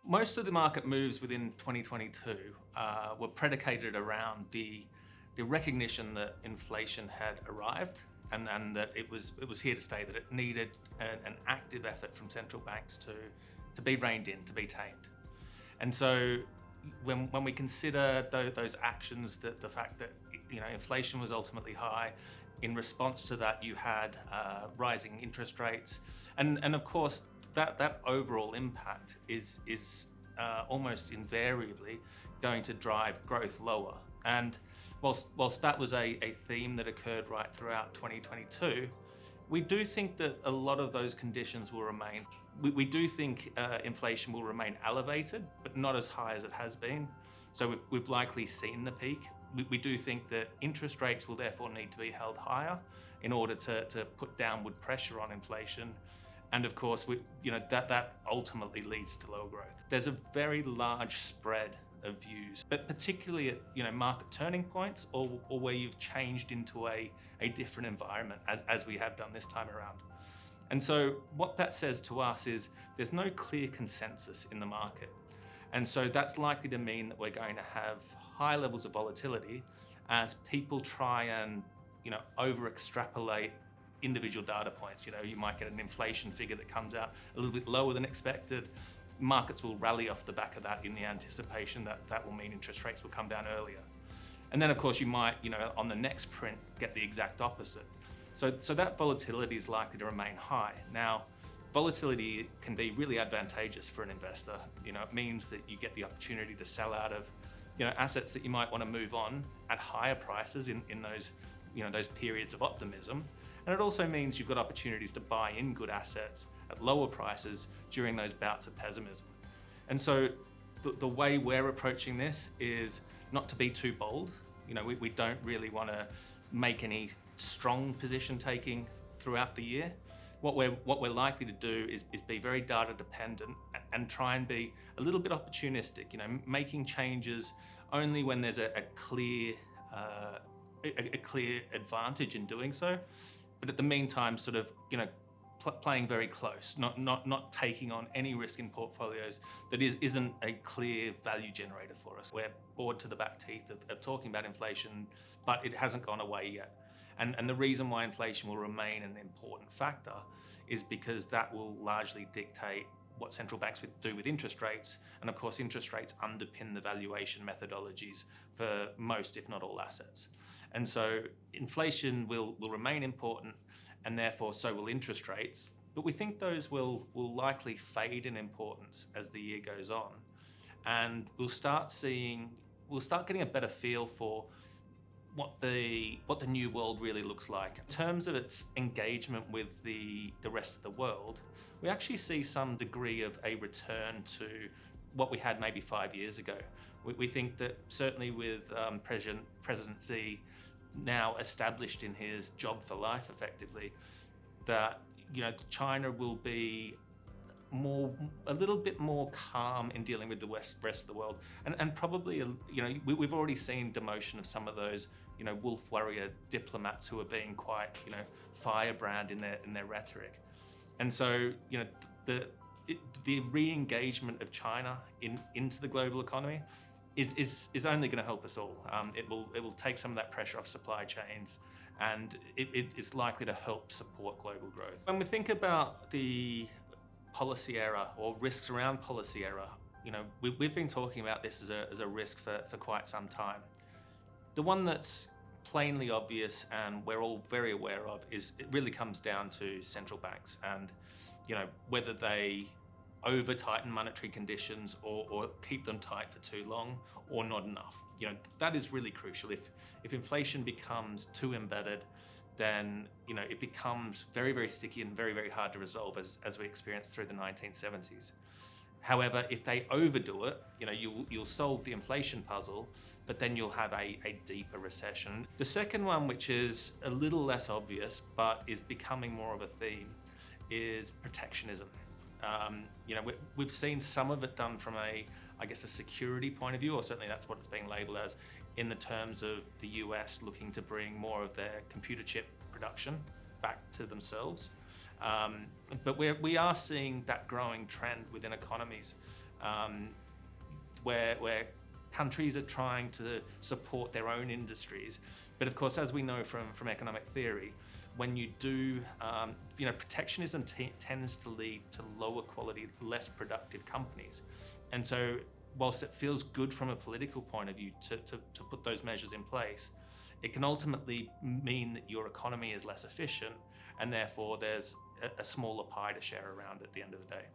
Most of the market moves within 2022 were predicated around the recognition that inflation had arrived and that it was here to stay, that it needed an active effort from central banks to be reined in, to be tamed. And so when we consider those actions, that the fact that inflation was ultimately high, in response to that you had rising interest rates, and of course that overall impact is almost invariably going to drive growth lower. And whilst that was a theme that occurred right throughout 2022, we do think that a lot of those conditions will remain. We do think inflation will remain elevated, but not as high as it has been. So we've likely seen the peak. We do think that interest rates will therefore need to be held higher in order to put downward pressure on inflation. And of course, that ultimately leads to lower growth. There's a very large spread of views, but particularly at market turning points or where you've changed into a different environment as we have done this time around. And so what that says to us is there's no clear consensus in the market. And so that's likely to mean that we're going to have high levels of volatility as people try and over extrapolate individual data points. You might get an inflation figure that comes out a little bit lower than expected. Markets will rally off the back of that in the anticipation that that will mean interest rates will come down earlier. And then of course you might, on the next print, get the exact opposite. So that volatility is likely to remain high. Now, volatility can be really advantageous for an investor. It means that you get the opportunity to sell out of assets that you might want to move on at higher prices in those those periods of optimism. And it also means you've got opportunities to buy in good assets at lower prices during those bouts of pessimism. And so the way we're approaching this is not to be too bold. We don't really want to make any strong position taking throughout the year. What we're likely to do is be very data dependent and try and be a little bit opportunistic, making changes only when there's a clear advantage in doing so. But at the meantime, sort of, playing very close, not taking on any risk in portfolios that isn't a clear value generator for us. We're bored to the back teeth of talking about inflation, but it hasn't gone away yet. And the reason why inflation will remain an important factor is because that will largely dictate what central banks would do with interest rates. And of course, interest rates underpin the valuation methodologies for most, if not all, assets. And so inflation will remain important, and therefore so will interest rates. But we think those will likely fade in importance as the year goes on. And we'll start getting a better feel for what the new world really looks like. In terms of its engagement with the rest of the world, we actually see some degree of a return to what we had maybe 5 years ago. We think that certainly with President Xi now established in his job for life effectively, that China will be a little bit more calm in dealing with the rest of the world, and probably we've already seen demotion of some of those wolf warrior diplomats who are being quite firebrand in their rhetoric. And so the re-engagement of China into the global economy is only going to help us all. It will take some of that pressure off supply chains, and it's likely to help support global growth. When we think about the policy error or risks around policy error, we've been talking about this as a risk for quite some time. The one that's plainly obvious and we're all very aware of is it really comes down to central banks and whether they over tighten monetary conditions or keep them tight for too long or not enough. That is really crucial. If inflation becomes too embedded, then it becomes very, very sticky and very, very hard to resolve as we experienced through the 1970s. However, if they overdo it, you'll solve the inflation puzzle, but then you'll have a deeper recession. The second one, which is a little less obvious, but is becoming more of a theme, is protectionism. We've seen some of it done from a security point of view, or certainly that's what it's being labeled as, in the terms of the US looking to bring more of their computer chip production back to themselves. But we are seeing that growing trend within economies where countries are trying to support their own industries. But of course, as we know from economic theory, when you do, protectionism tends to lead to lower quality, less productive companies. And so whilst it feels good from a political point of view to put those measures in place, it can ultimately mean that your economy is less efficient, and therefore there's a smaller pie to share around at the end of the day.